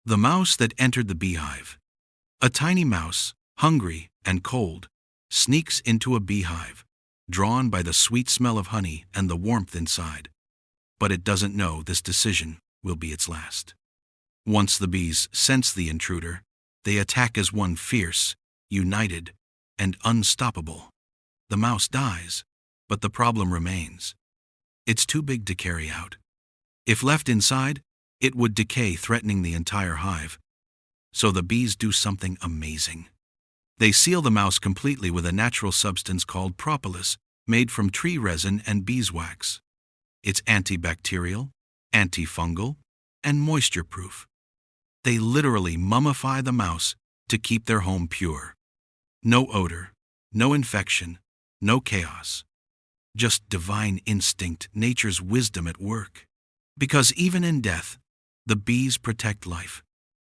The mouse that entered the beehive. A tiny mouse, hungry and cold, sneaks into a beehive, drawn by the sweet smell of honey and the warmth inside. But it doesn't know this decision will be its last. Once the bees sense the intruder, they attack as one fierce, united, and unstoppable. The mouse dies, but the problem remains. It's too big to carry out. If left inside, it would decay, threatening the entire hive. So the bees do something amazing. They seal the mouse completely with a natural substance called propolis, made from tree resin and beeswax. It's antibacterial, antifungal, and moisture-proof. They literally mummify the mouse to keep their home pure. No odor, no infection, no chaos. Just divine instinct, nature's wisdom at work. Because even in death, the bees protect life.